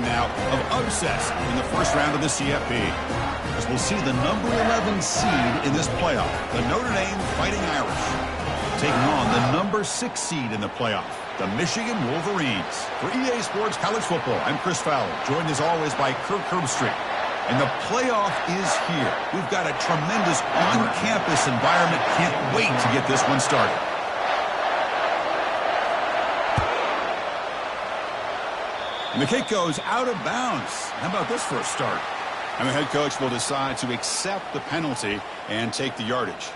now of upsets in the first round of the CFP. As we'll see the number 11 seed in this playoff, the Notre Dame Fighting Irish, taking on the number 6 seed in the playoff, the Michigan Wolverines. For EA Sports College Football, I'm Chris Fowler, joined as always by Kirk Herbstreit. And the playoff is here. We've got a tremendous on-campus environment. Can't wait to get this one started. And the kick goes out of bounds. How about this for a start? And the head coach will decide to accept the penalty and take the yardage.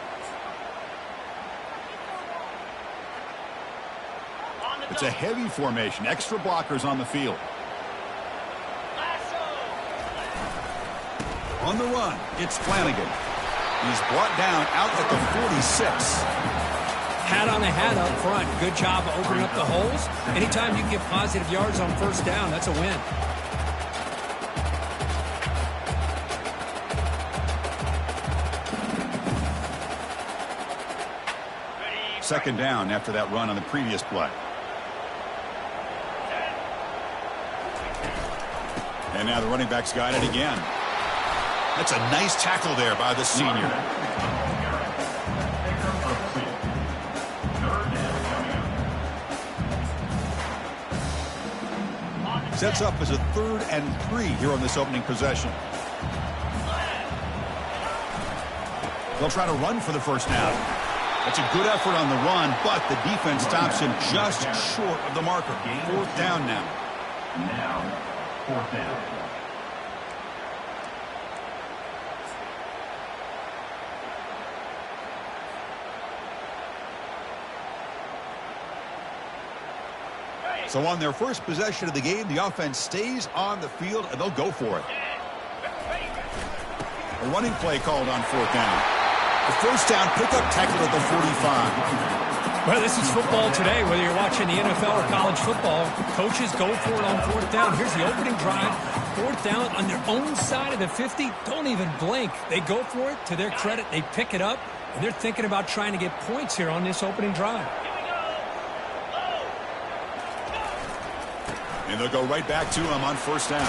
It's a heavy formation. Extra blockers on the field. On the run, it's Flanagan. He's brought down out at the 46. Hat on a hat up front. Good job of opening up the holes. Anytime you get positive yards on first down, that's a win. Second down after that run on the previous play. And now the running back's got it again. That's a nice tackle there by the senior. Sets up as a 3rd and 3 here on this opening possession. They'll try to run for the first down. That's a good effort on the run, but the defense stops him just short of the marker. 4th down now. Now, 4th down. So on their first possession of the game, the offense stays on the field, and they'll go for it. A running play called on 4th down. The first down pickup tackle at the 45. Well, this is football today. Whether you're watching the NFL or college football, coaches go for it on 4th down. Here's the opening drive. 4th down on their own side of the 50. Don't even blink. They go for it. To their credit, they pick it up, and they're thinking about trying to get points here on this opening drive. And they'll go right back to him on 1st down.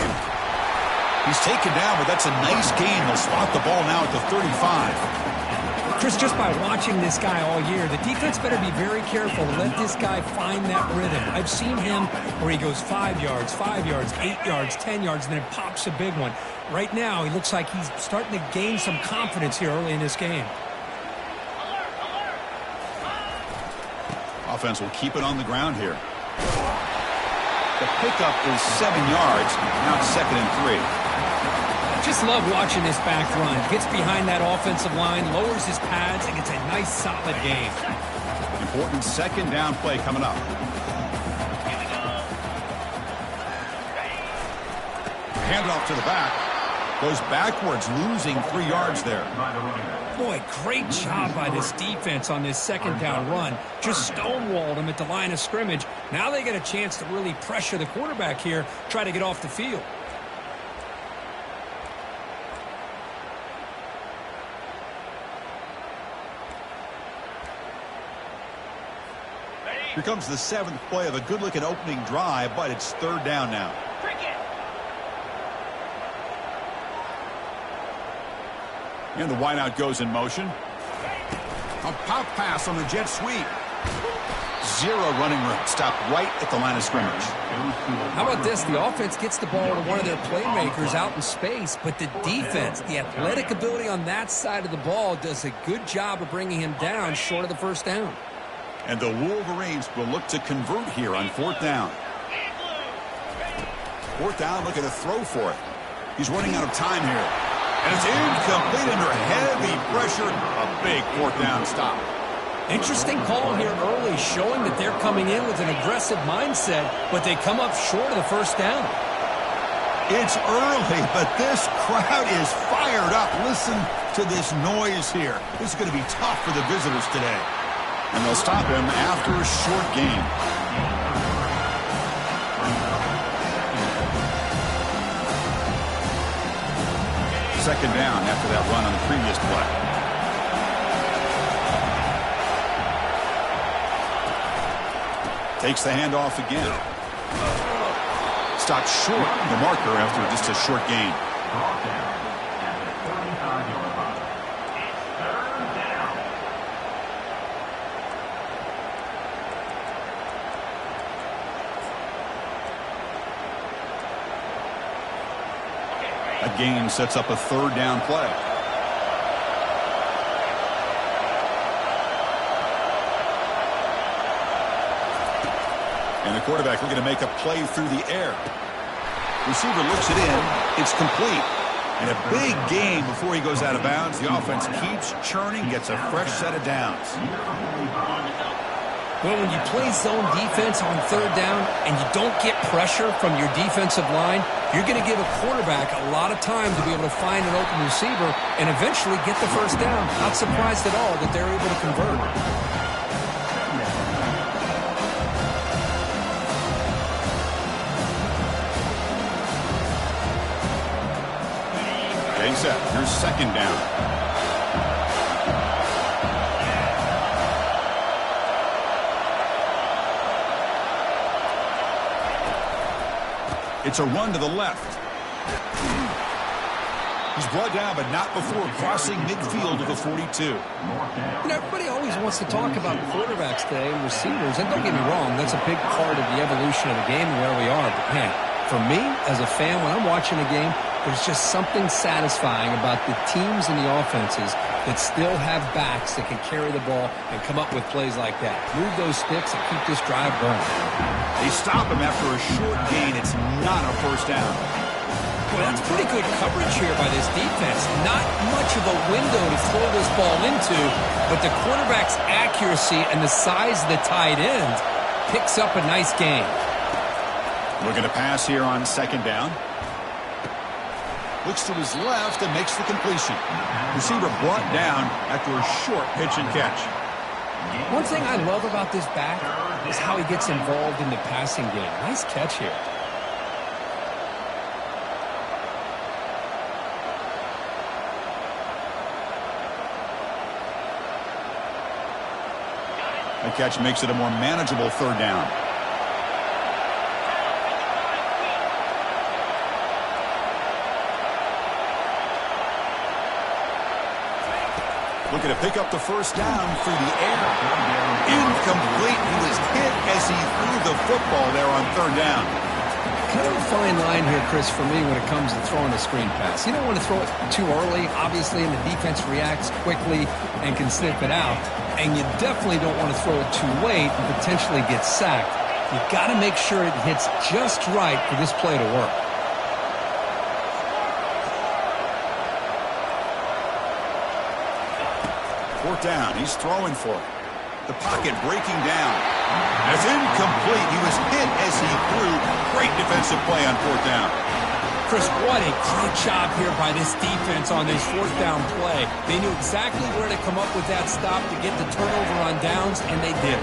He's taken down, but that's a nice gain. They'll spot the ball now at the 35. Chris, just by watching this guy all year, the defense better be very careful to let this guy find that rhythm. I've seen him where he goes 5 yards, 8 yards, 10 yards, and then pops a big one. Right now, he looks like he's starting to gain some confidence here early in this game. Offense will keep it on the ground here. The pickup is 7 yards. Now it's 2nd and 3. Just love watching this back run. Gets behind that offensive line, lowers his pads, and gets a nice, solid gain. Important 2nd down play coming up. Handoff to the back. Goes backwards, losing 3 yards there. Boy, great job by this defense on this 2nd down run. Just stonewalled him at the line of scrimmage. Now they get a chance to really pressure the quarterback here, try to get off the field. Here comes the 7th play of a good-looking opening drive, but it's 3rd down now. And the wideout goes in motion. A pop pass on the jet sweep. 0 running room. Stopped right at the line of scrimmage. How about this? The offense gets the ball to one of their playmakers out in space, but the defense, the athletic ability on that side of the ball does a good job of bringing him down short of the 1st down. And the Wolverines will look to convert here on 4th down. 4th down, looking to throw for it. He's running out of time here. And it's incomplete under heavy pressure. A big 4th down stop. Interesting call here early, showing that they're coming in with an aggressive mindset, but they come up short of the 1st down. It's early, but this crowd is fired up. Listen to this noise here. This is going to be tough for the visitors today. And they'll stop him after a short game. Second down after that run on the previous play. Takes the handoff again. stopped short of the marker after just a short gain. Brought down at the 35-yard line. It's third down. That gain sets up a third down play. And the quarterback looking to make a play through the air. Receiver looks it in. It's complete. And a big gain before he goes out of bounds. The offense keeps churning, gets a fresh set of downs. Well, when you play zone defense on third down and you don't get pressure from your defensive line, you're going to give a quarterback a lot of time to be able to find an open receiver and eventually get the first down. Not surprised at all that they're able to convert. Stay set. Here's second down. It's a run to the left. He's brought down, but not before crossing midfield of the 42. You know, everybody always wants to talk about quarterbacks today and receivers, and don't get me wrong, that's a big part of the evolution of the game and where we are. But, man, for me, as a fan, when I'm watching a game, there's just something satisfying about the teams and the offenses that still have backs that can carry the ball and come up with plays like that. Move those sticks and keep this drive going. They stop him after a short gain. It's not a first down. Well, that's pretty good coverage here by this defense. Not much of a window to throw this ball into, but the quarterback's accuracy and the size of the tight end picks up a nice gain. Looking to pass here on second down. Looks to his left and makes the completion. Receiver brought down after a short pitch and catch. One thing I love about this back is how he gets involved in the passing game. Nice catch here. That catch makes it a more manageable third down. Looking to pick up the first down through the air. Incomplete. He was hit as he threw the football there on third down. Kind of a fine line here, Chris, for me when it comes to throwing a screen pass. You don't want to throw it too early, obviously, and the defense reacts quickly and can sniff it out. And you definitely don't want to throw it too late and potentially get sacked. You've got to make sure it hits just right for this play to work. Fourth down. He's throwing for it. The pocket breaking down. That's incomplete. He was hit as he threw. Great defensive play on fourth down. Chris, what a great job here by this defense on this fourth down play. They knew exactly where to come up with that stop to get the turnover on downs, and they did.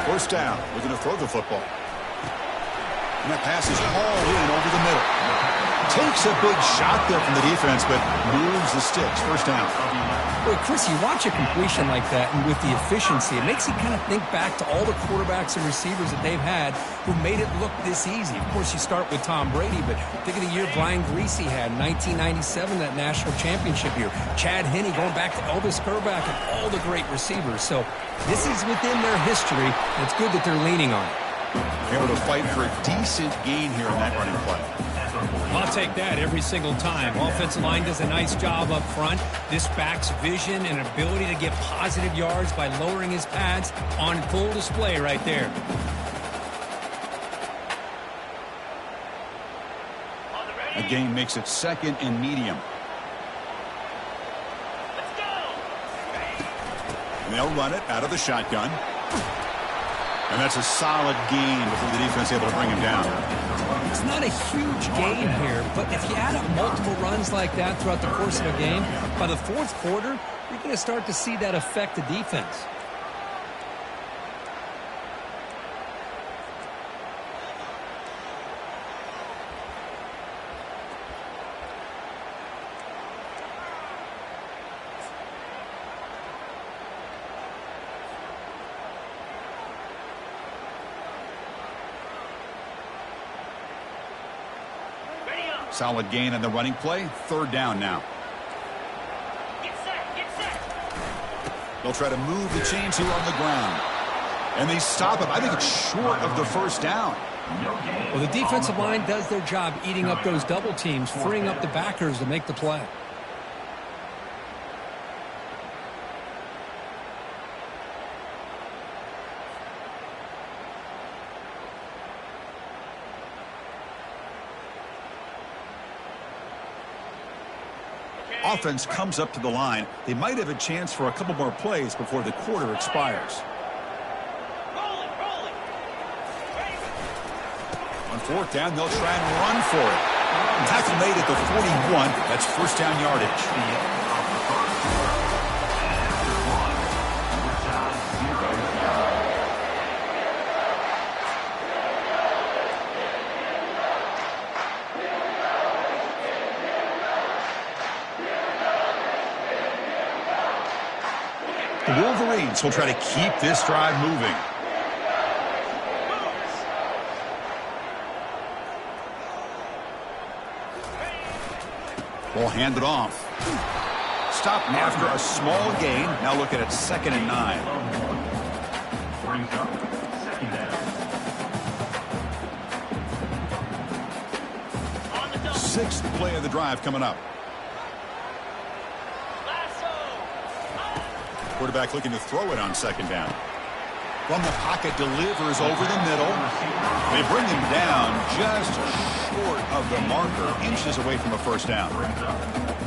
First down. Looking to throw the football. And that pass is hauled in over the middle. Takes a big shot there from the defense, but moves the sticks. First down. Boy, Chris, you watch a completion like that, and with the efficiency, it makes you kind of think back to all the quarterbacks and receivers that they've had who made it look this easy. Of course, you start with Tom Brady, but think of the year Brian Greasy had in 1997, that national championship year. Chad Henne going back to Elvis Kerback and all the great receivers. So this is within their history, and it's good that they're leaning on it. Able to fight for a decent gain here in that running play. I'll take that every single time. Offensive line does a nice job up front. This back's vision and ability to get positive yards by lowering his pads on full display right there. A gain makes it second and medium. And they'll run it out of the shotgun. And that's a solid gain before the defense able to bring him down. It's not a huge gain here, but if you add up multiple runs like that throughout the course of a game, by the fourth quarter, you're going to start to see that affect the defense. Solid gain on the running play. Third down now. Get set. They'll try to move the chains here on the ground. And they stop him. I think it's short of the first down. Well, the defensive line does their job eating up those double teams, freeing up the backers to make the play. Offense comes up to the line. They might have a chance for a couple more plays before the quarter expires. On fourth down, they'll try and run for it. Tackle made at the 41. That's first down yardage. The Wolverines will try to keep this drive moving. Ball handed off. Stop after a small gain. Now look at it, 2nd and 9. Brings up 2nd down. Sixth play of the drive coming up. Quarterback looking to throw it on 2nd down. From the pocket, delivers over the middle. They bring him down just short of the marker, inches away from a first down.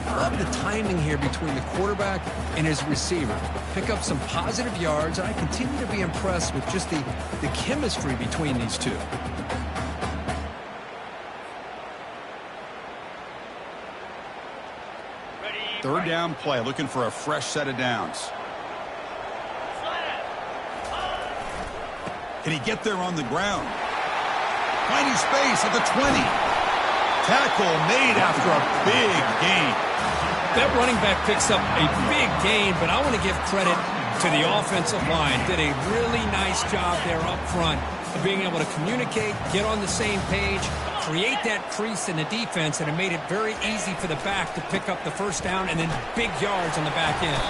Love the timing here between the quarterback and his receiver. Pick up some positive yards, and I continue to be impressed with just the chemistry between these two. Third down play, looking for a fresh set of downs. Can he get there on the ground? Finding space at the 20. Tackle made after a big gain. That running back picks up a big gain, but I want to give credit to the offensive line. Did a really nice job there up front of being able to communicate, get on the same page, create that crease in the defense, and it made it very easy for the back to pick up the first down and then big yards on the back end.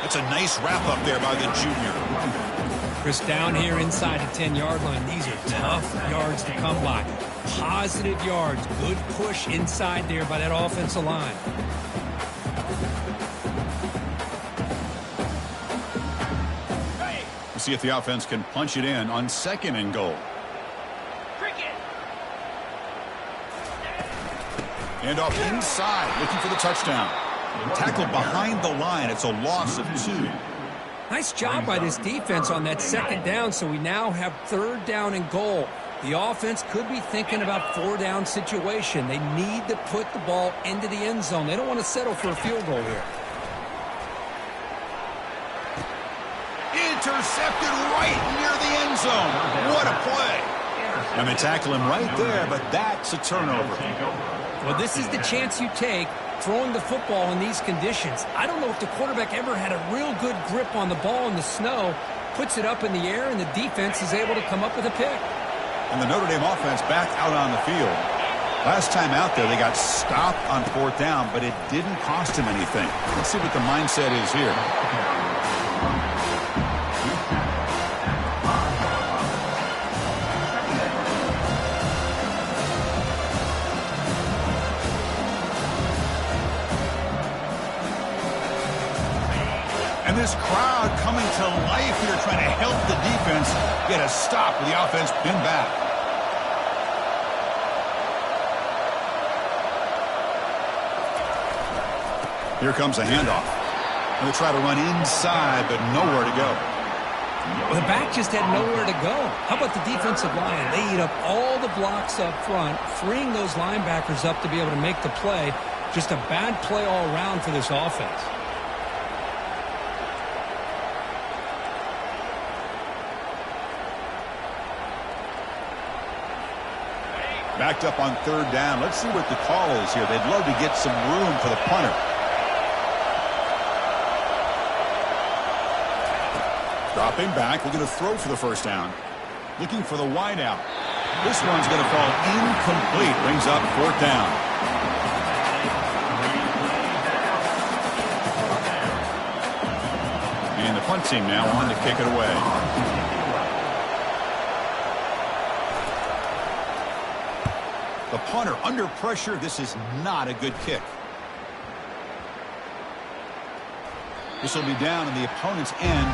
That's a nice wrap up there by the junior. Chris, down here inside the 10-yard line, these are tough yards to come by. Positive yards, good push inside there by that offensive line. We'll see if the offense can punch it in on 2nd and goal. And off inside, looking for the touchdown. Tackle behind the line. It's a loss of 2. Nice job by this defense on that 2nd down, so we now have 3rd down and goal. The offense could be thinking about 4-down situation. They need to put the ball into the end zone. They don't want to settle for a field goal here. Intercepted right near the end zone. What a play. And they tackle him right there, but that's a turnover. Well, this is the chance you take throwing the football in these conditions. I don't know if the quarterback ever had a real good grip on the ball in the snow, puts it up in the air, and the defense is able to come up with a pick. And the Notre Dame offense back out on the field. Last time out there, they got stopped on 4th down, but it didn't cost him anything. Let's see what the mindset is here. And this crowd coming to life here, trying to help the defense get a stop with the offense pinned back. Here comes a handoff. And they try to run inside, but nowhere to go. Well, the back just had nowhere to go. How about the defensive line? They eat up all the blocks up front, freeing those linebackers up to be able to make the play. Just a bad play all around for this offense. Backed up on 3rd down. Let's see what the call is here. They'd love to get some room for the punter. Dropping back, looking to throw for the first down. Looking for the wide out. This one's going to fall incomplete. Brings up 4th down. And the punt team now on to kick it away. The punter under pressure. This is not a good kick. This will be down in the opponent's end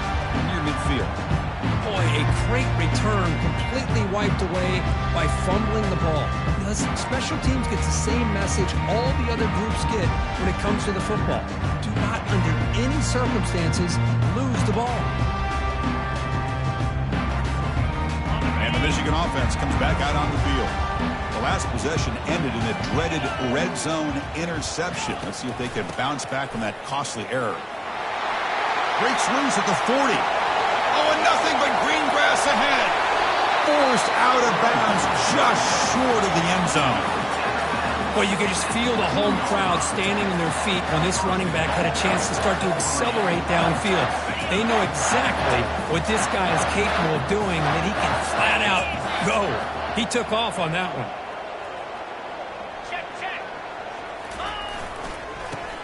near midfield. Boy, a great return, completely wiped away by fumbling the ball. Listen, special teams gets the same message all the other groups get when it comes to the football. Do not, under any circumstances, lose the ball. And the Michigan offense comes back out on the field. The last possession ended in a dreaded red zone interception. Let's see if they can bounce back from that costly error. Breaks loose at the 40. Oh, and nothing but green grass ahead. Forced out of bounds just short of the end zone. Well, you can just feel the home crowd standing on their feet when this running back had a chance to start to accelerate downfield. They know exactly what this guy is capable of doing, and that he can flat out go. He took off on that one.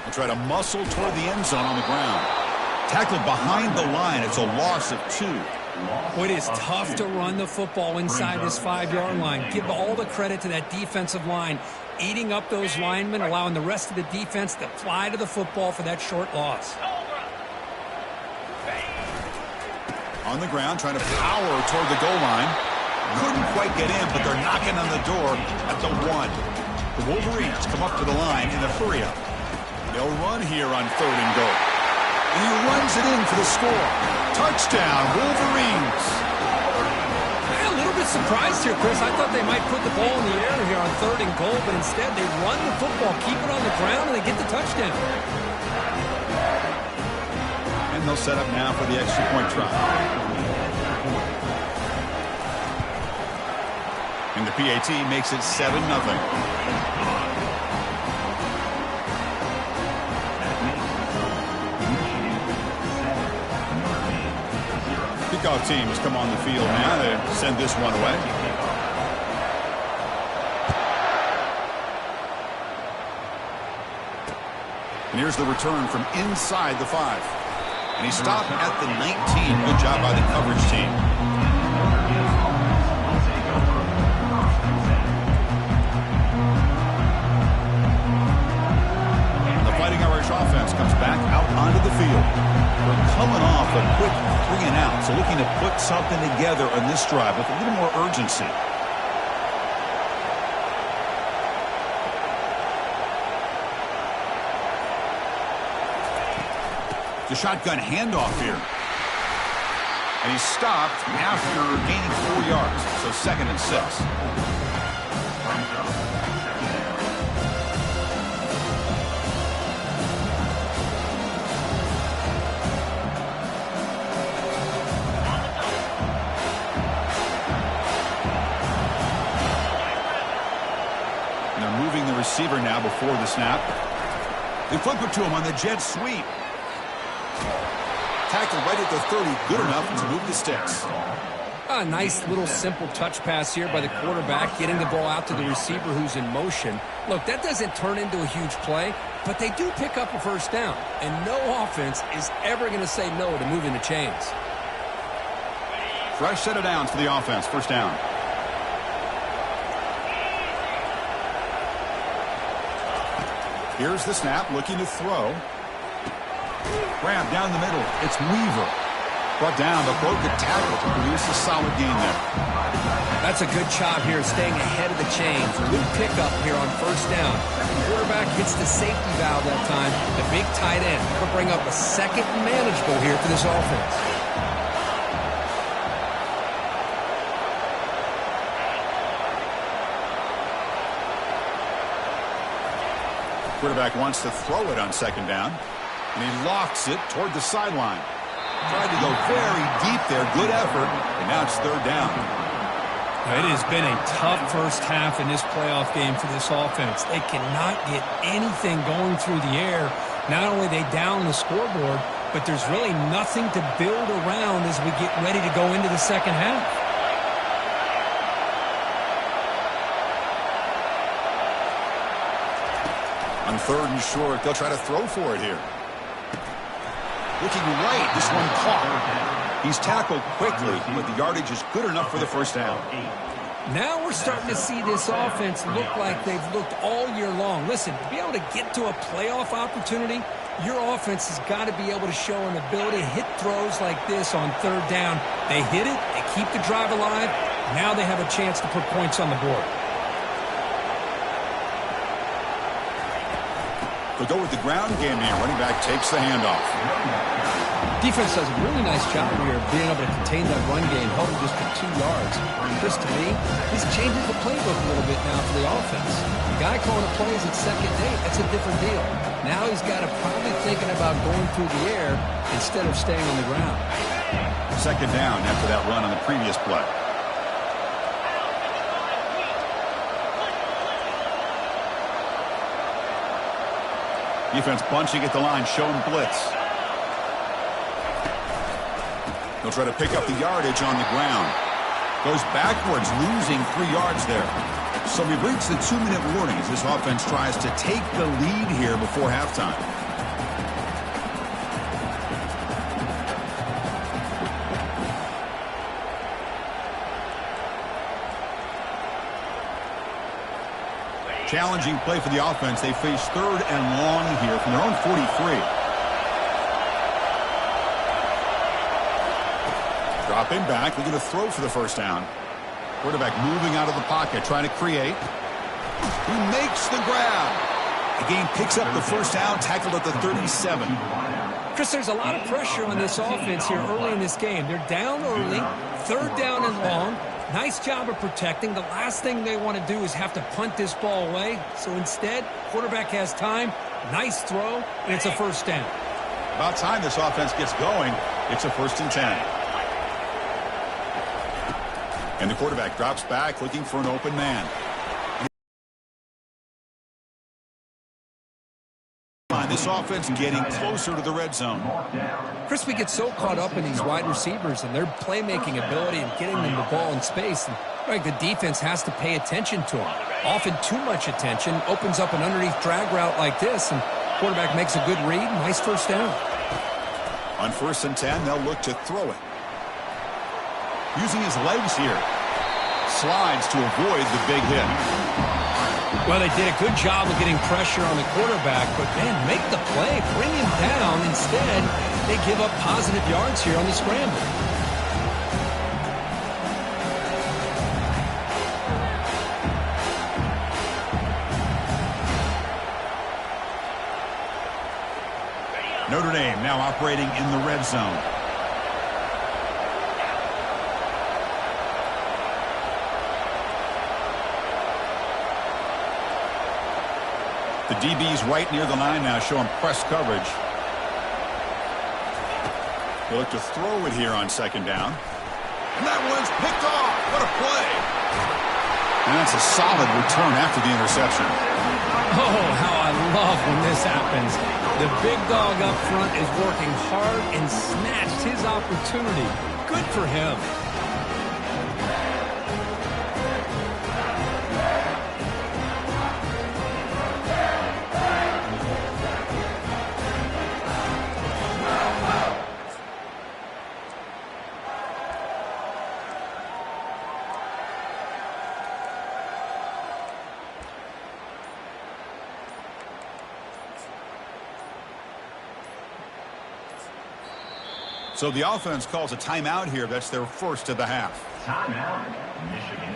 They try to muscle toward the end zone on the ground. Tackled behind the line. It's a loss of 2. It is tough to run the football inside this 5-yard line. Give all the credit to that defensive line, eating up those linemen, allowing the rest of the defense to fly to the football for that short loss. On the ground, trying to power toward the goal line. Couldn't quite get in, but they're knocking on the door at the 1. The Wolverines come up to the line in a hurry-up. They'll run here on 3rd and goal. And he runs it in for the score. Touchdown, Wolverines. A little bit surprised here, Chris. I thought they might put the ball in the air here on 3rd and goal, but instead they run the football, keep it on the ground, and they get the touchdown. And they'll set up now for the extra point try. And the PAT makes it 7-0. Kickoff team has come on the field now to send this one away. And here's the return from inside the 5. And he stopped at the 19. Good job by the coverage team. And the Fighting Irish offense comes back out onto the field. We're coming off a quick 3 and out, so looking to put something together on this drive with a little more urgency. The shotgun handoff here. And he's stopped after gaining 4 yards, so 2nd and 6. Receiver now before the snap. They flip it to him on the jet sweep. Tackle right at the 30. Good enough to move the sticks. A nice little simple touch pass here by the quarterback, getting the ball out to the receiver who's in motion. Look, that doesn't turn into a huge play, but they do pick up a 1st down. And no offense is ever going to say no to moving the chains. Fresh set of downs for the offense. 1st down. Here's the snap, looking to throw. Grab down the middle. It's Weaver. Brought down, but broke the tackle to produce a solid gain there. That's a good job here, staying ahead of the chains. Good pickup here on 1st down. The quarterback hits the safety valve that time. The big tight end will bring up a 2nd and manageable here for this offense. Quarterback wants to throw it on 2nd down, and he lofts it toward the sideline. Tried to go very deep there. Good effort, and now it's 3rd down. It has been a tough first half in this playoff game for this offense. They cannot get anything going through the air. Not only are they down the scoreboard, but there's really nothing to build around as we get ready to go into the second half. On 3rd and short, they'll try to throw for it here. Looking right, this one caught. He's tackled quickly, but the yardage is good enough for the first down. Now we're starting to see this offense look like they've looked all year long. Listen, to be able to get to a playoff opportunity, your offense has got to be able to show an ability to hit throws like this on 3rd down. They hit it, they keep the drive alive. Now they have a chance to put points on the board. They'll go with the ground game here. Running back takes the handoff. Defense does a really nice job here of being able to contain that run game, held him just for 2 yards. Chris, to me, he's changing the playbook a little bit now for the offense. The guy calling the plays at 2nd and 8, that's a different deal. Now he's got to probably thinking about going through the air instead of staying on the ground. 2nd down after that run on the previous play. Defense bunching at the line, showing blitz. They'll try to pick up the yardage on the ground. Goes backwards, losing 3 yards there. So we've reached the 2-minute warning as this offense tries to take the lead here before halftime. Challenging play for the offense. They face 3rd and long here from their own 43. Dropping back, looking to throw for the first down. Quarterback moving out of the pocket, trying to create. He makes the grab. The game picks up the first down, tackled at the 37. Chris, there's a lot of pressure on this offense here early in this game. They're down early, 3rd down and long. Nice job of protecting. The last thing they want to do is have to punt this ball away. So instead, quarterback has time. Nice throw, and it's a first down. About time this offense gets going. It's a 1st and 10. And the quarterback drops back, looking for an open man. This offense getting closer to the red zone. Chris, we get so caught up in these wide receivers and their playmaking ability and getting them the ball in space. And like the defense has to pay attention to them. Often too much attention opens up an underneath drag route like this, and quarterback makes a good read. Nice first down. On 1st and 10, they'll look to throw it. Using his legs here. Slides to avoid the big hit. Well, they did a good job of getting pressure on the quarterback, but, man, make the play. Bring him down. Instead, they give up positive yards here on the scramble. Notre Dame now operating in the red zone. The DB's right near the line now, showing press coverage. They look to throw it here on 2nd down. And that one's picked off. What a play. And that's a solid return after the interception. Oh, how I love when this happens. The big dog up front is working hard and snatched his opportunity. Good for him. So the offense calls a timeout here. That's their first of the half. Timeout, Michigan.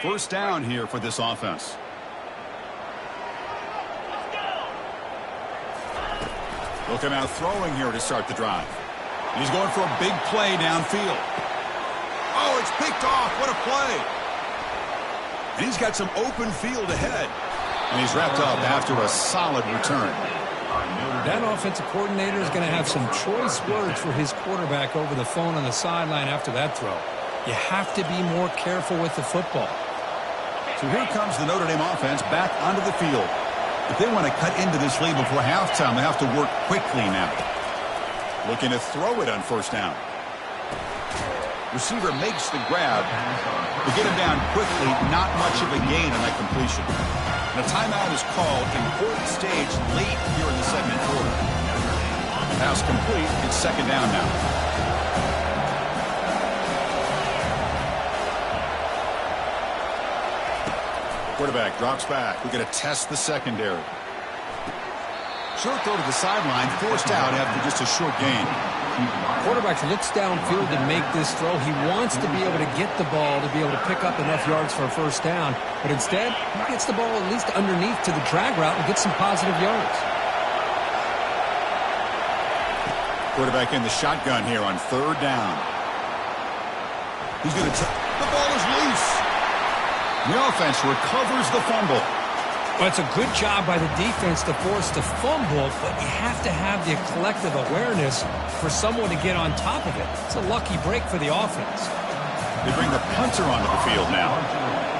First down here for this offense. They'll come out throwing here to start the drive. He's going for a big play downfield. Oh, it's picked off. What a play. And he's got some open field ahead. And he's wrapped up after a solid return. That offensive coordinator is going to have some choice words for his quarterback over the phone on the sideline after that throw. You have to be more careful with the football. So here comes the Notre Dame offense back onto the field. If they want to cut into this lead before halftime, they have to work quickly now. Looking to throw it on 1st down. Receiver makes the grab. To get him down quickly, not much of a gain on that completion. And a timeout is called. Important stage late here in the second quarter. Pass complete. It's second down now. Quarterback drops back. We're going to test the secondary. Short throw to the sideline, forced out after just a short gain. Quarterback looks downfield to make this throw. He wants to be able to get the ball to be able to pick up enough yards for a first down. But instead, he gets the ball at least underneath to the drag route and gets some positive yards. Quarterback in the shotgun here on third down. He's going to the ball is loose. The offense recovers the fumble. Well, it's a good job by the defense to force the fumble, but you have to have the collective awareness for someone to get on top of it. It's a lucky break for the offense. They bring the punter onto the field now.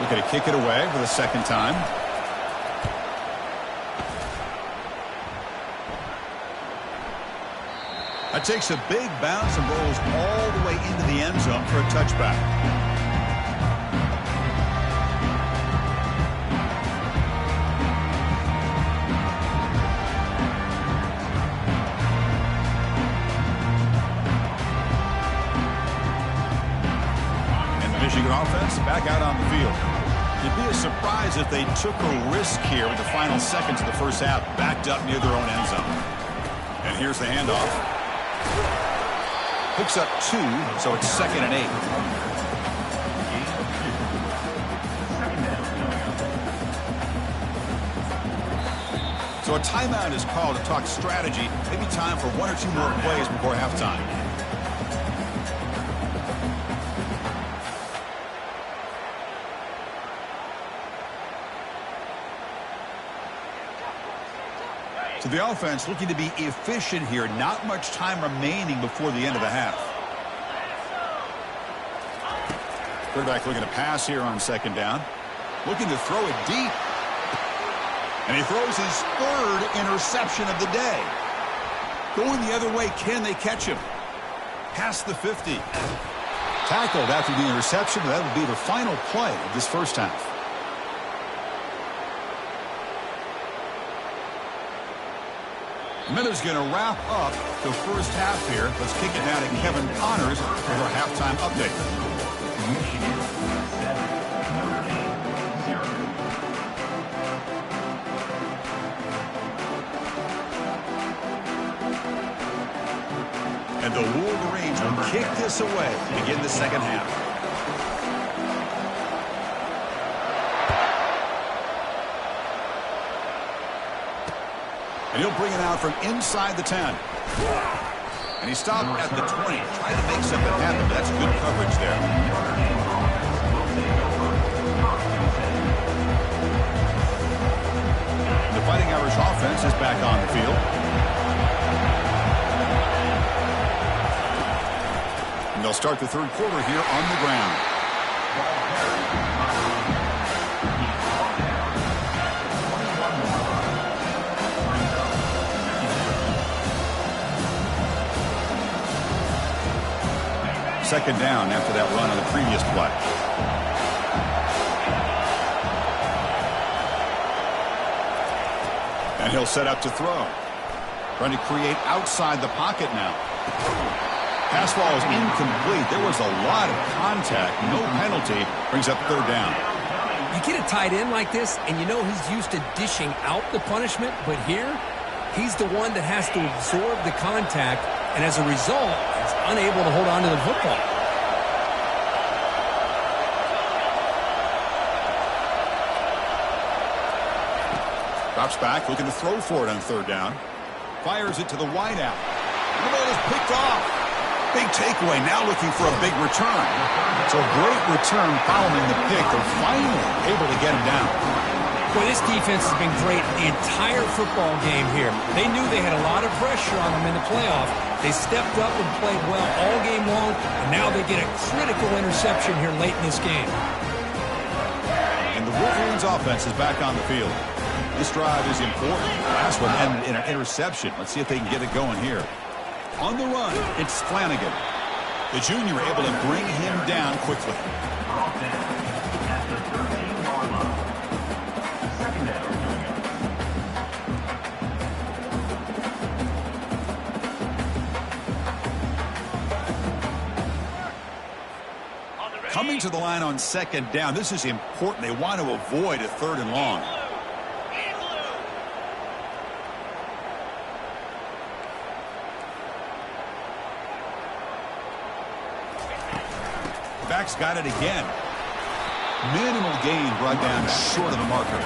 Looking to kick it away for the second time. That takes a big bounce and rolls all the way into the end zone for a touchback. Michigan offense back out on the field. It'd be a surprise if they took a risk here in the final seconds of the first half, backed up near their own end zone. And here's the handoff. Picks up 2, so it's 2nd and 8. So a timeout is called to talk strategy. Maybe time for 1 or 2 more plays before halftime. So the offense looking to be efficient here. Not much time remaining before the end of the half. Quarterback looking to pass here on second down. Looking to throw it deep. And he throws his 3rd interception of the day. Going the other way, can they catch him? Past the 50. Tackled after the interception. That will be the final play of this first half. Miller's going to wrap up the first half here. Let's kick it down to Kevin Connors for our halftime update. Michigan 7, Notre Dame 0. And the Wolverines will kick this away to begin the second half. And he'll bring it out from inside the 10. And he stopped at the 20. Tried to make something happen, but that's good coverage there. The Fighting Irish offense is back on the field. And they'll start the third quarter here on the ground. Second down after that run on the previous play. And he'll set up to throw. Trying to create outside the pocket now. Pass ball is incomplete. There was a lot of contact. No penalty. Brings up third down. You get a tight end like this, and you know he's used to dishing out the punishment, but here, he's the one that has to absorb the contact, and as a result, is unable to hold on to the football. Drops back, looking to throw for it on third down. Fires it to the wideout. And the ball is picked off. Big takeaway, now looking for a big return. So a great return following the pick. They're finally able to get him down. Well, this defense has been great the entire football game here. They knew they had a lot of pressure on them in the playoff. They stepped up and played well all game long, and now they get a critical interception here late in this game. And the Wolverines offense is back on the field. This drive is important. Last one ended in an interception. Let's see if they can get it going here. On the run, it's Flanagan. The junior able to bring him down quickly. Brought down at the 13-yard line. Second down, Coming to the line on second down. This is important. They want to avoid a third and long. Back's got it again. Minimal gain brought down short of the marker.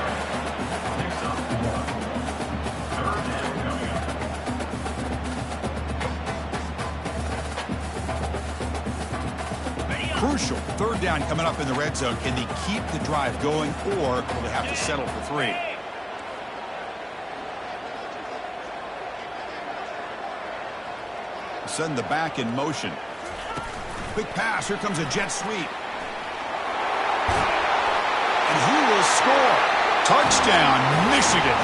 Crucial. Third down coming up in the red zone. Can they keep the drive going, or will they have to settle for 3? Send the back in motion. Quick pass. Here comes a jet sweep. And he will score. Touchdown, Michigan.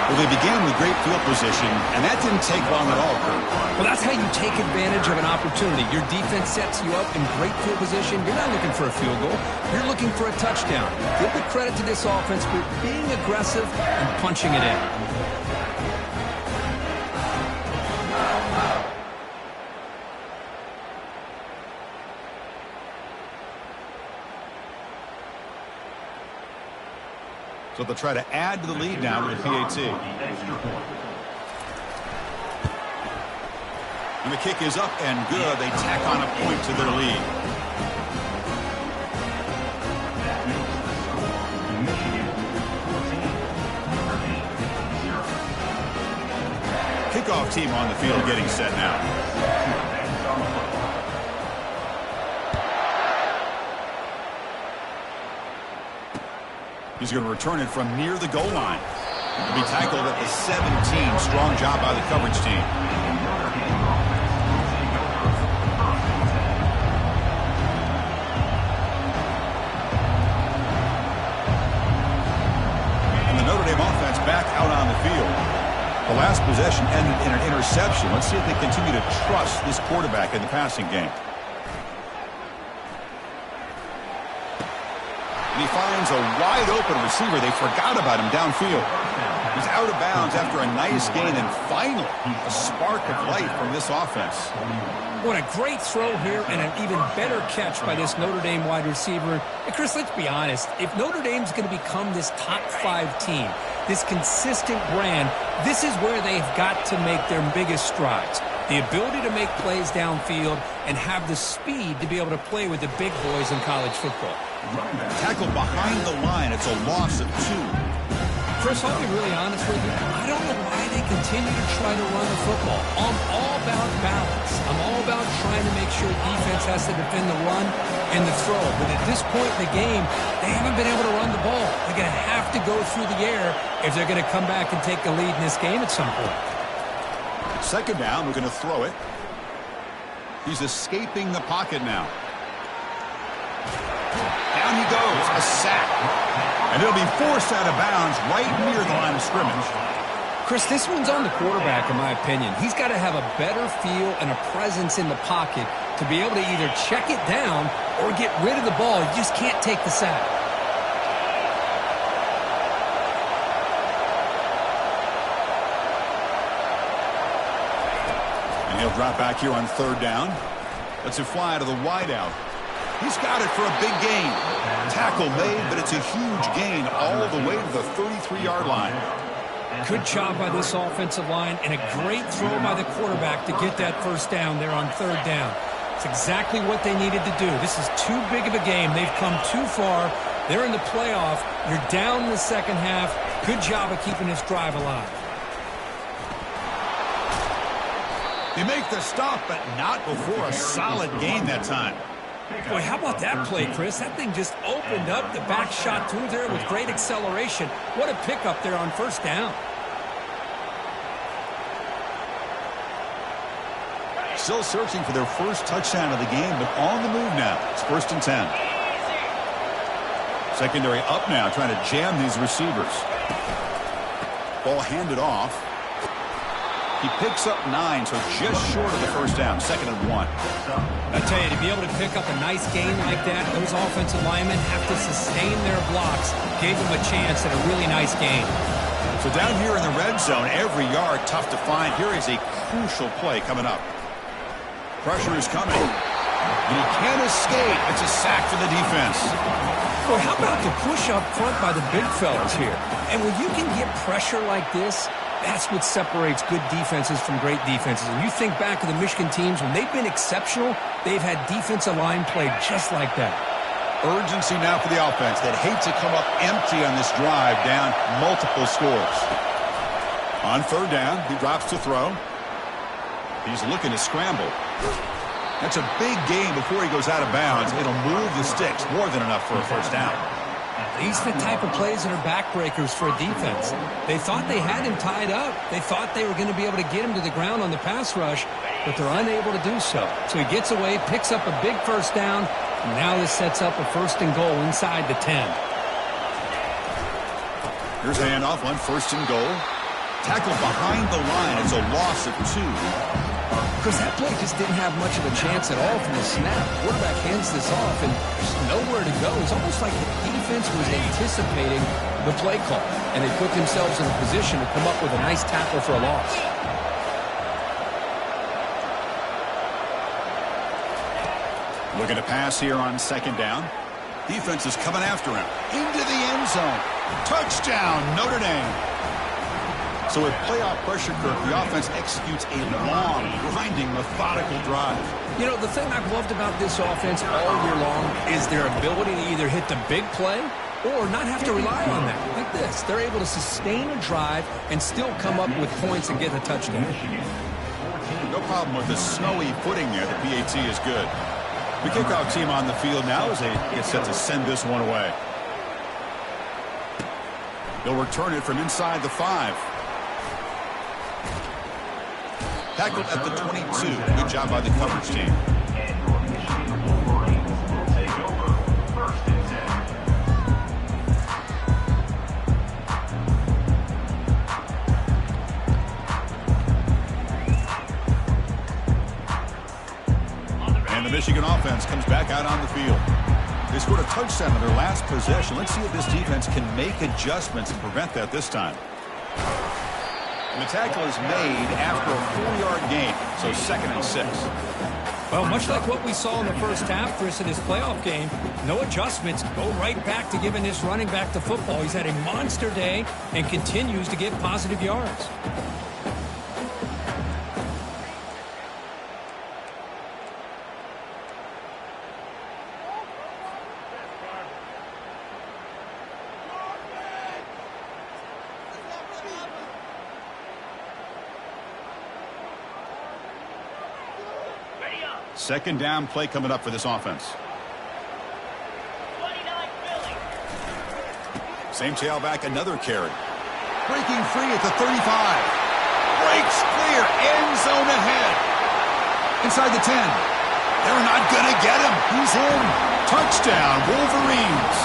Well, they began with great field position, and that didn't take long at all, Kurt. Well, that's how you take advantage of an opportunity. Your defense sets you up in great field position. You're not looking for a field goal. You're looking for a touchdown. Give the credit to this offense for being aggressive and punching it in. So they'll try to add to the lead now with a PAT. And the kick is up and good. They tack on a point to their lead. Kickoff team on the field getting set now. He's going to return it from near the goal line. He'll be tackled at the 17. Strong job by the coverage team. And the Notre Dame offense back out on the field. The last possession ended in an interception. Let's see if they continue to trust this quarterback in the passing game. And he finds a wide-open receiver. They forgot about him downfield. He's out of bounds after a nice gain, and finally, a spark of life from this offense. What a great throw here, and an even better catch by this Notre Dame wide receiver. And Chris, let's be honest. If Notre Dame's going to become this top 5 team, this consistent brand, this is where they've got to make their biggest strides. The ability to make plays downfield and have the speed to be able to play with the big boys in college football. Tackled behind the line. It's a loss of 2. Chris, I'll be really honest with you. I don't know why they continue to try to run the football. I'm all about balance. I'm all about trying to make sure defense has to defend the run and the throw. But at this point in the game, they haven't been able to run the ball. They're going to have to go through the air if they're going to come back and take the lead in this game at some point. Second down, we're going to throw it. He's escaping the pocket now. Down he goes, a sack. And it'll be forced out of bounds right near the line of scrimmage. Chris, this one's on the quarterback, in my opinion. He's got to have a better feel and a presence in the pocket to be able to either check it down or get rid of the ball. You just can't take the sack. And he'll drop back here on third down. Lets it fly to the wideout. He's got it for a big gain. Tackle made, but it's a huge gain all the way to the 33-yard line. Good job by this offensive line and a great throw by the quarterback to get that first down there on third down. It's exactly what they needed to do. This is too big of a game. They've come too far. They're in the playoff. You're down in the second half. Good job of keeping this drive alive. They make the stop, but not before a solid gain that time. Boy, how about that play, Chris? That thing just opened up. The back shot through there with great acceleration. What a pickup there on first down. Still searching for their first touchdown of the game, but on the move now. It's 1st and 10. Secondary up now, trying to jam these receivers. Ball handed off. He picks up 9, so just short of the first down, 2nd and 1. I tell you, to be able to pick up a nice gain like that, those offensive linemen have to sustain their blocks. Gave them a chance at a really nice gain. So down here in the red zone, every yard tough to find. Here is a crucial play coming up. Pressure is coming. And he can't escape. It's a sack for the defense. Well, how about the push up front by the big fellas here? And when you can get pressure like this, that's what separates good defenses from great defenses. And you think back to the Michigan teams, when they've been exceptional, they've had defensive line play just like that. Urgency now for the offense that hate to come up empty on this drive, down multiple scores. On 3rd down, he drops to throw. He's looking to scramble. That's a big gain before he goes out of bounds. It'll move the sticks, more than enough for a first down. These are the type of plays that are backbreakers for a defense. They thought they had him tied up. They thought they were going to be able to get him to the ground on the pass rush, but they're unable to do so. So he gets away, picks up a big first down, and now this sets up a 1st and goal inside the 10. Here's a handoff on 1st and goal. Tackled behind the line. It's a loss of 2. Because that play just didn't have much of a chance at all from the snap. Quarterback hands this off, and there's nowhere to go. It's almost like the defense was anticipating the play call, and they put themselves in a position to come up with a nice tackle for a loss. Looking to pass here on 2nd down. Defense is coming after him. Into the end zone. Touchdown, Notre Dame. So with playoff pressure, Kirk, the offense executes a long, grinding, methodical drive. You know, the thing I've loved about this offense all year long is their ability to either hit the big play or not have to rely on that. Like this, they're able to sustain a drive and still come up with points and get a touchdown. No problem with the snowy footing there. The PAT is good. The kickoff team on the field now as they get set to send this one away. They'll return it from inside the 5. Tackled at the 22. Good job by the coverage team. And the Michigan offense comes back out on the field. They scored a touchdown on their last possession. Let's see if this defense can make adjustments and prevent that this time. And the tackle is made after a 4-yard gain, so 2nd and 6. Well, much like what we saw in the first half, Chris, in his playoff game, no adjustments, go right back to giving this running back the football. He's had a monster day and continues to get positive yards. Second down play coming up for this offense. Same tailback, another carry. Breaking free at the 35. Breaks clear, end zone ahead. Inside the 10. They're not going to get him. He's in. Touchdown, Wolverines.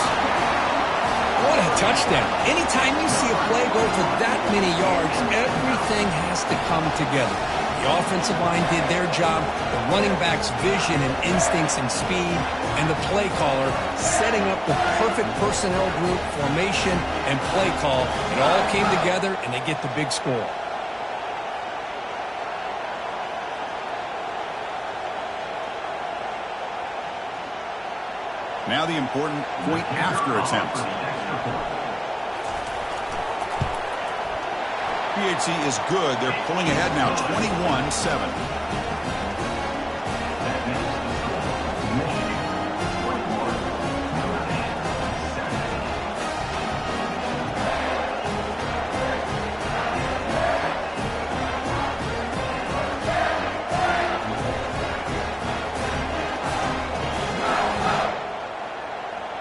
What a touchdown. Anytime you see a play go for that many yards, everything has to come together. The offensive line did their job, the running back's vision and instincts and speed, and the play caller setting up the perfect personnel group, formation, and play call. It all came together, and they get the big score. Now the important point after attempt. PAT is good. They're pulling ahead now, 21-7.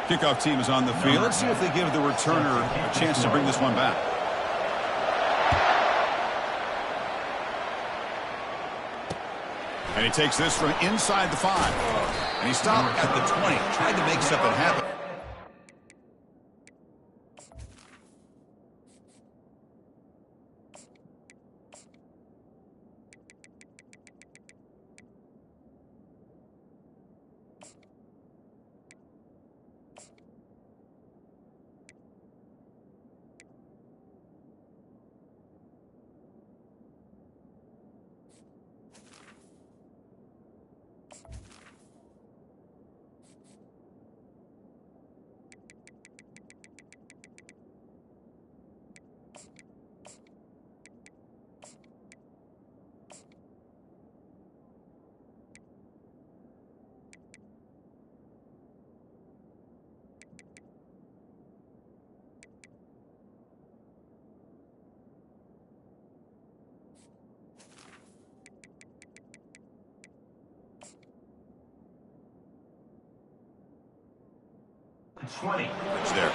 Kickoff team is on the field. Let's see if they give the returner a chance to bring this one back. And he takes this from inside the 5. And he stopped at the 20. Tried to make something happen. 20. It's there.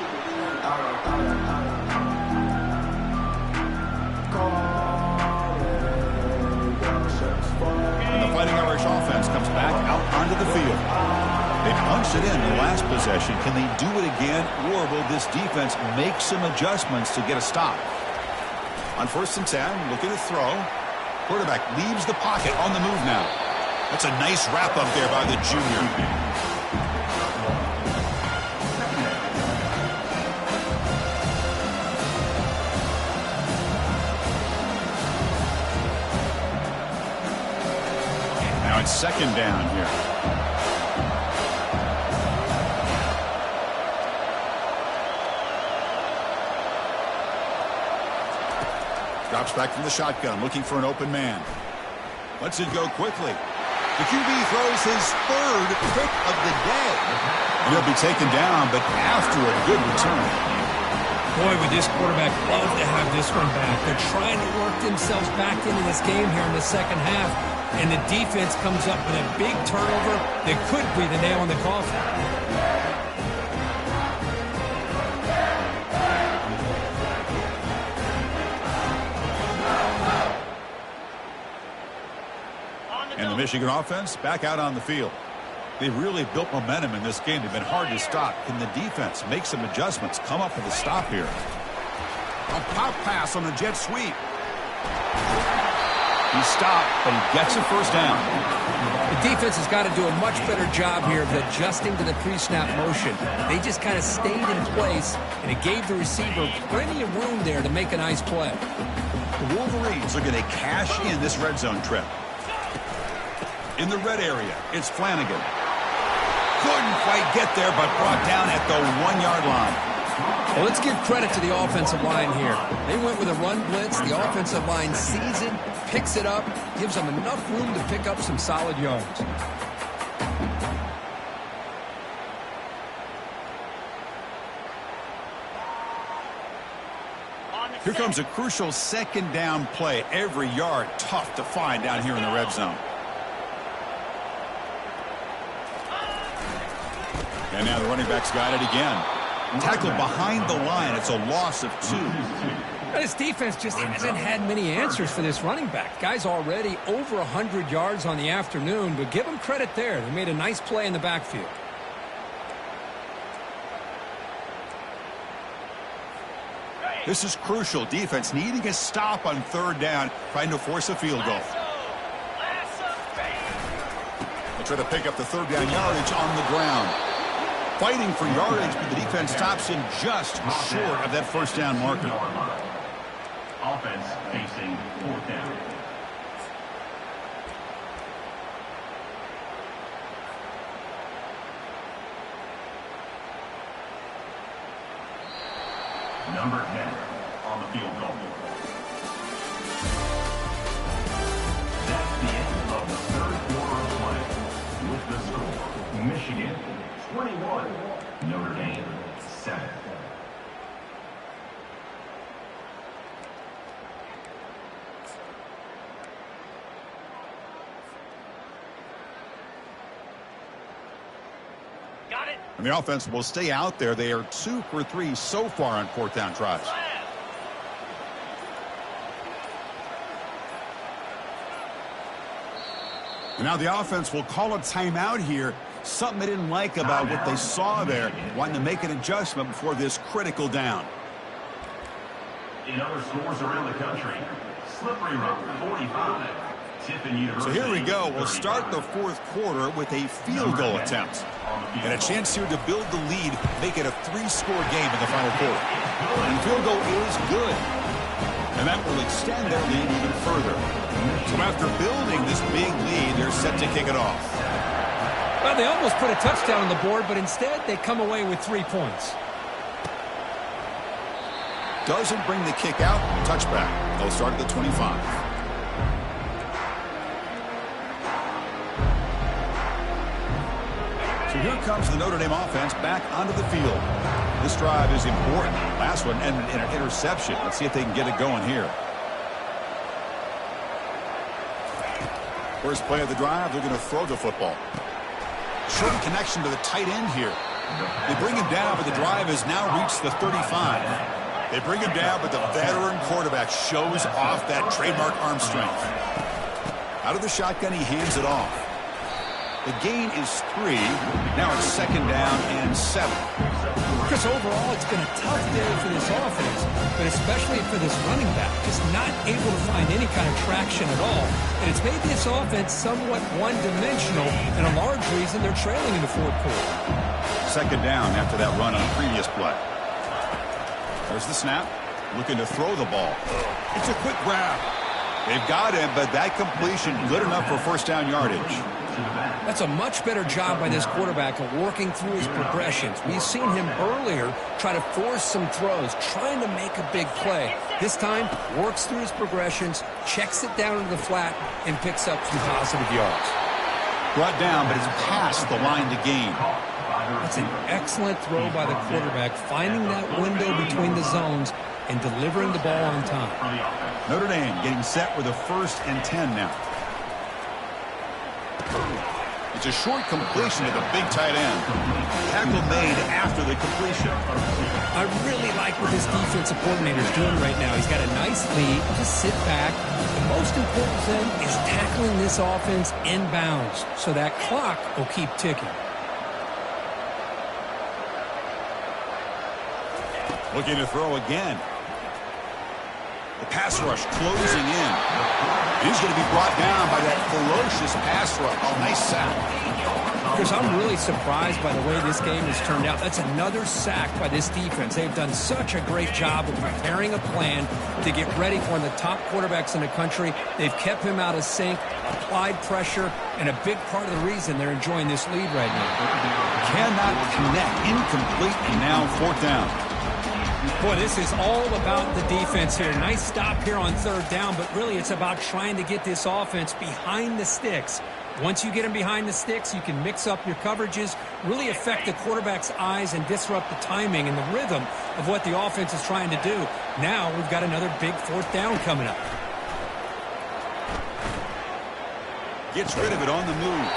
And the Fighting Irish offense comes back out onto the field. They punched it in the last possession. Can they do it again, or will this defense make some adjustments to get a stop? On 1st and 10, looking to throw. Quarterback leaves the pocket on the move now. That's a nice wrap up there by the junior. Now it's 2nd down here. Drops back from the shotgun, looking for an open man. Lets it go quickly. The QB throws his 3rd pick of the day. And he'll be taken down, but after a good return. Boy, would this quarterback love to have this one back. They're trying to work themselves back into this game here in the 2nd half. And the defense comes up with a big turnover that could be the nail in the coffin. And the Michigan offense back out on the field. They've really built momentum in this game. They've been hard to stop. Can the defense make some adjustments, come up with a stop here? A pop pass on the jet sweep. He stopped, but he gets a 1st down. The defense has got to do a much better job here of adjusting to the pre-snap motion. They just kind of stayed in place, and it gave the receiver plenty of room there to make a nice play. The Wolverines are going to cash in this red zone trip. In the red area, it's Flanagan. Couldn't quite get there, but brought down at the 1-yard line. Well, let's give credit to the offensive line here. They went with a run blitz. The offensive line sees it, picks it up, gives them enough room to pick up some solid yards. Here comes a crucial 2nd down play. Every yard tough to find down here in the red zone. And now the running back's got it again. Tackled behind the line. It's a loss of 2. This defense just hasn't had many answers for this running back. Guy's already over 100 yards on the afternoon, but give him credit there. They made a nice play in the backfield. This is crucial. Defense needing a stop on 3rd down, trying to force a field goal. They try to pick up the 3rd down yardage on the ground. Fighting for yardage, but the defense stops him just short of that 1st down marker. Offense facing 4th down. Number 10 on the field goal. That's the end of the 3rd quarter of play. With the score, Michigan 21, Notre Dame 7. Got it. And the offense will stay out there. They are 2 for 3 so far on 4th down tries. And now the offense will call a timeout here. Something they didn't like about what they saw there. Wanting to make an adjustment before this critical down. In other stores around the country, Slippery Road 45. So here we go. We'll start the 4th quarter with a field goal attempt. And a chance here to build the lead, make it a 3-score game in the final quarter. And field goal is good. And that will extend their lead even further. So after building this big lead, they're set to kick it off. Well, they almost put a touchdown on the board, but instead they come away with 3 points. Doesn't bring the kick out. Touchback. They'll start at the 25. So here comes the Notre Dame offense back onto the field. This drive is important. Last one ended in an interception. Let's see if they can get it going here. First play of the drive, they're going to throw the football. Short connection to the tight end here. They bring him down, but the drive has now reached the 35. They bring him down, but the veteran quarterback shows off that trademark arm strength. Out of the shotgun, he hands it off. The gain is 3. Now it's 2nd down and 7. Chris, overall, it's been a tough day for this offense, but especially for this running back, just not able to find any kind of traction at all. And it's made this offense somewhat one-dimensional, and a large reason they're trailing in the fourth quarter. 2nd down after that run on a previous play. There's the snap. Looking to throw the ball. It's a quick grab. They've got him, but that completion good enough for first down yardage. That's a much better job by this quarterback of working through his progressions. We've seen him earlier try to force some throws, trying to make a big play. This time, works through his progressions, checks it down into the flat, and picks up some positive yards. Brought down, but it's past the line to gain. That's an excellent throw by the quarterback, finding that window between the zones and delivering the ball on time. Notre Dame getting set with a 1st and 10 now. It's a short completion to the big tight end. Tackle made after the completion. I really like what this defensive coordinator is doing right now. He's got a nice lead. Just sit back. The most important thing is tackling this offense inbounds so that clock will keep ticking. Looking to throw again. The pass rush closing in. He's going to be brought down by that ferocious pass rush. Oh, nice sack. Chris, I'm really surprised by the way this game has turned out. That's another sack by this defense. They've done such a great job of preparing a plan to get ready for one of the top quarterbacks in the country. They've kept him out of sync, applied pressure, and a big part of the reason they're enjoying this lead right now. Cannot connect. Incomplete, and now 4th down. Boy, this is all about the defense here. Nice stop here on 3rd down, but really it's about trying to get this offense behind the sticks. Once you get them behind the sticks, you can mix up your coverages, really affect the quarterback's eyes and disrupt the timing and the rhythm of what the offense is trying to do. Now we've got another big 4th down coming up. Gets rid of it on the move.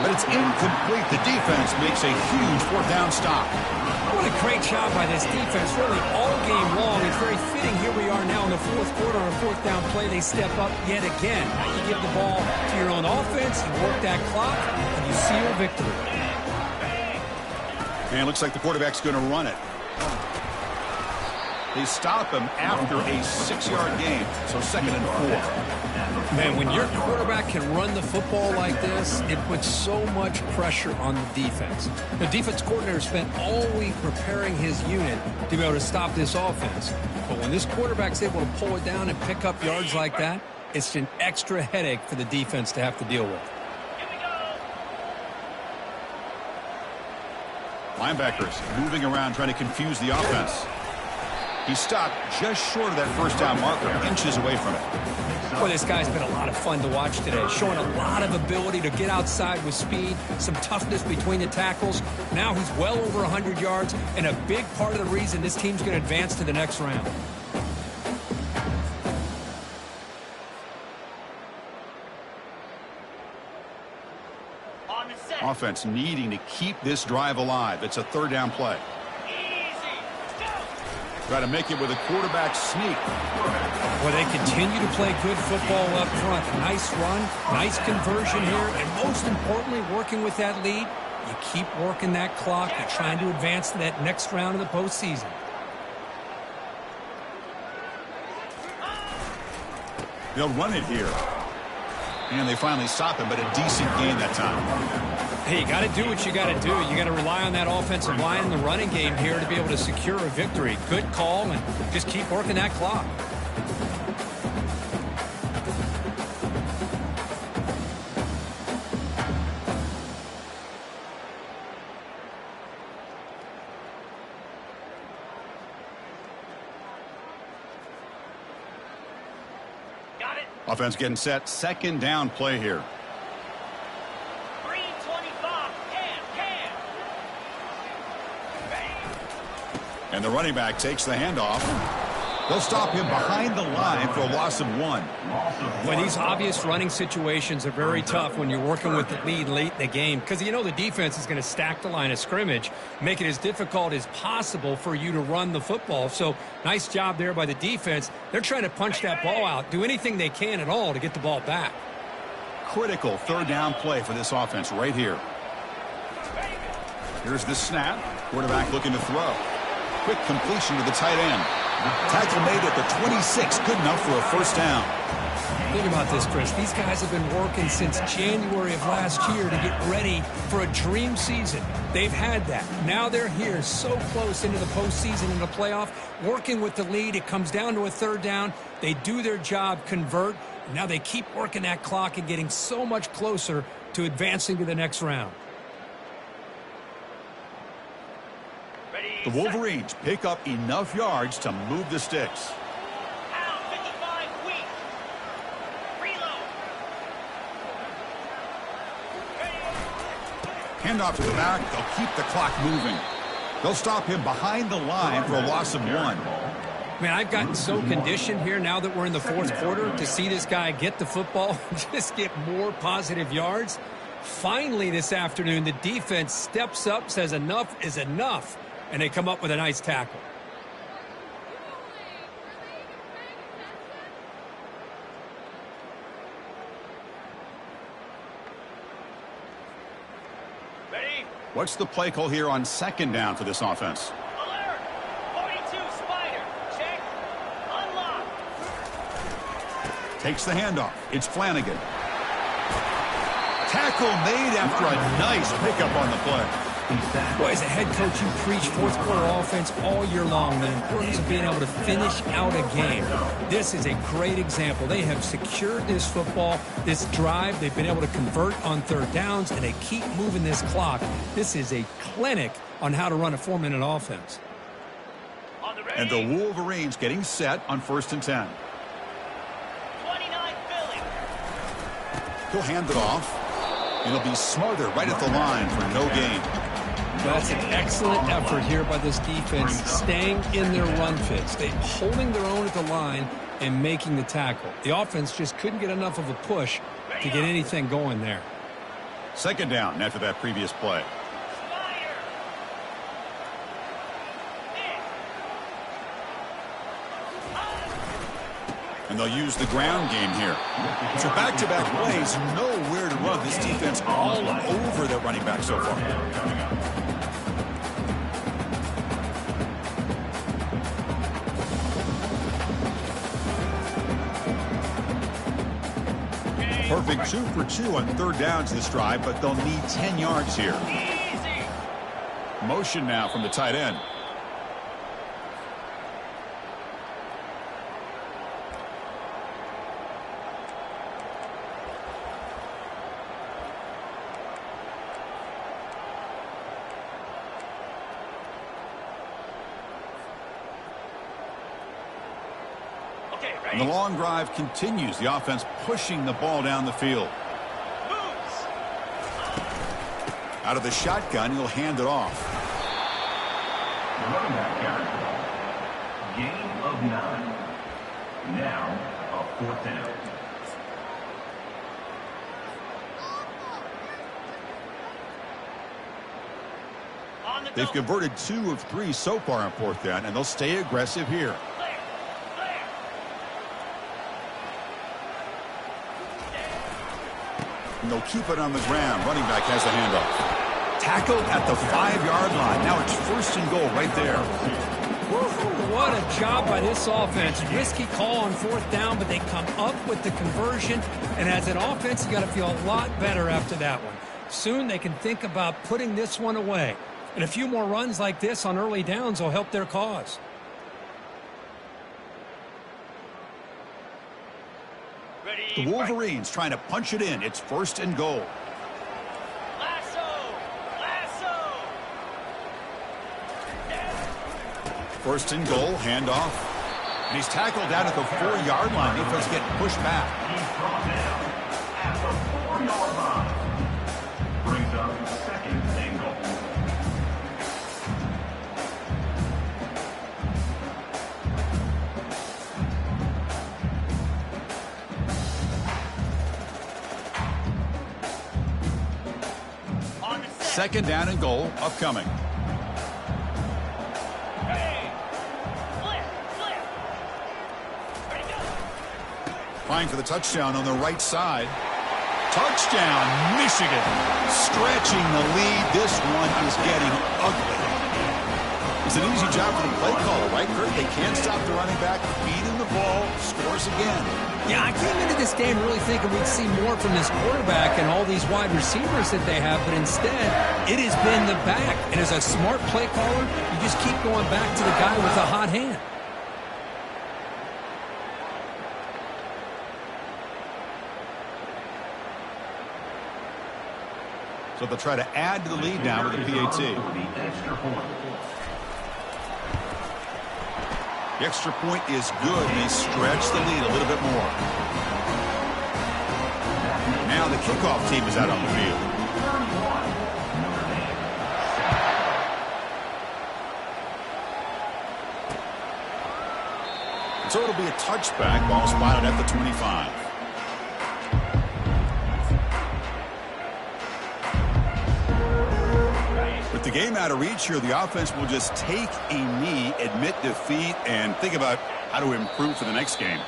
But it's incomplete. The defense makes a huge 4th down stop. What a great job by this defense, really all game long. It's very fitting. Here we are now in the 4th quarter on a 4th down play. They step up yet again. Now you give the ball to your own offense, you work that clock, and you seal a victory. And it looks like the quarterback's going to run it. They stop him after a 6-yard gain, so 2nd and 4. Man, when your quarterback can run the football like this, it puts so much pressure on the defense. The defense coordinator spent all week preparing his unit to be able to stop this offense. But when this quarterback's able to pull it down and pick up yards like that, it's an extra headache for the defense to have to deal with. Linebackers moving around trying to confuse the offense. He stopped just short of that 1st down marker, inches away from it. Boy, this guy's been a lot of fun to watch today, showing a lot of ability to get outside with speed, some toughness between the tackles. Now he's well over 100 yards, and a big part of the reason this team's going to advance to the next round. Offense needing to keep this drive alive. It's a 3rd down play. Try to make it with a quarterback sneak. Well, they continue to play good football up front. Nice run, nice conversion here, and most importantly, working with that lead, you keep working that clock. You're trying to advance to that next round of the postseason. They'll run it here. And they finally stop him, but a decent gain that time. Hey, you got to do what you got to do. You got to rely on that offensive line in the running game here to be able to secure a victory. Good call, and just keep working that clock. Offense getting set. 2nd down play here. 3:25. And the running back takes the handoff. They'll stop him behind the line for a loss of 1. Well, these obvious running situations are very tough when you're working with the lead late in the game because you know the defense is going to stack the line of scrimmage, make it as difficult as possible for you to run the football. So nice job there by the defense. They're trying to punch that ball out, do anything they can at all to get the ball back. Critical third down play for this offense right here. Here's the snap. Quarterback looking to throw. Quick completion to the tight end. Tackle made at the 26. Good enough for a first down. Think about this, Chris. These guys have been working since January of last year to get ready for a dream season. They've had that. Now they're here so close into the postseason and the playoff, working with the lead. It comes down to a third down. They do their job, convert. And now they keep working that clock and getting so much closer to advancing to the next round. The Wolverines pick up enough yards to move the sticks. Hand off to the back. They'll keep the clock moving. They'll stop him behind the line for a loss of 1. Man, I've gotten so conditioned here now that we're in the fourth quarter to see this guy get the football and just get more positive yards. Finally this afternoon, the defense steps up, says enough is enough, and they come up with a nice tackle. Ready? What's the play call here on second down for this offense? Alert! 42 Spider. Check. Unlock. Takes the handoff. It's Flanagan. Tackle made after a nice pickup on the play. Boy, as a head coach, you preach fourth quarter offense all year long. The importance of being able to finish out a game. This is a great example. They have secured this football, this drive. They've been able to convert on third downs, and they keep moving this clock. This is a clinic on how to run a 4-minute offense. And the Wolverines getting set on 1st and 10. 29 Philly. He'll hand it off. And he'll be smarter right at the line for no gain. That's an excellent effort here by this defense, staying in their run fits. They're holding their own at the line and making the tackle. The offense just couldn't get enough of a push to get anything going there. Second down after that previous play. And they'll use the ground game here. So back-to-back plays, nowhere to run. This defense all over their running back so far. Perfect 2 for 2 on third downs this drive, but they'll need 10 yards here. Motion now from the tight end. And the long drive continues. The offense pushing the ball down the field. Out of the shotgun, he'll hand it off. Running back carry. Gain of 9. Now, a 4th down. They've converted 2 of 3 so far on 4th down, and they'll stay aggressive here. And they'll keep it on the ground. Running back has the handoff. Tackled at the 5-yard line. Now it's 1st and goal right there. What a job by this offense. Risky call on 4th down, but they come up with the conversion. And as an offense, you got to feel a lot better after that one. Soon they can think about putting this one away. And a few more runs like this on early downs will help their cause. The Wolverines trying to punch it in. It's 1st and goal. Lasso! 1st and goal, handoff. And he's tackled down at the 4-yard line. Defense getting pushed back. He's brought down at the 4-yard line. Brings up 2nd and goal. second down and goal upcoming. Trying for the touchdown on the right side. Touchdown, Michigan. Stretching the lead. This one is getting ugly. It's an easy job for the play caller, right, Kurt? They can't stop the running back. Feed him the ball. Scores again. Yeah, I came into this game really thinking we'd see more from this quarterback and all these wide receivers that they have, but instead, it has been the back. And as a smart play caller, you just keep going back to the guy with the hot hand. So they'll try to add to the lead now with the PAT. The extra point is good, and they stretch the lead a little bit more. Now the kickoff team is out on the field. So it'll be a touchback. Ball spotted at the 25. With the game out of reach here, the offense will just take a knee, admit defeat, and think about how to improve for the next game.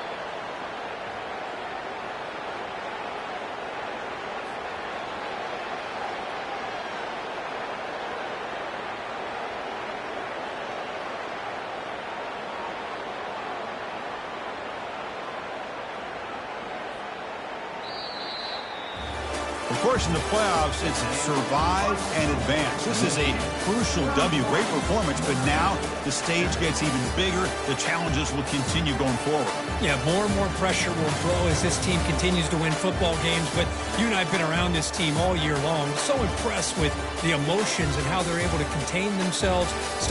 Of course, in the playoffs, it's survive and advance. This is a crucial W. Great performance, but now the stage gets even bigger. The challenges will continue going forward. Yeah, more and more pressure will grow as this team continues to win football games, but you and I have been around this team all year long. So impressed with the emotions and how they're able to contain themselves, stay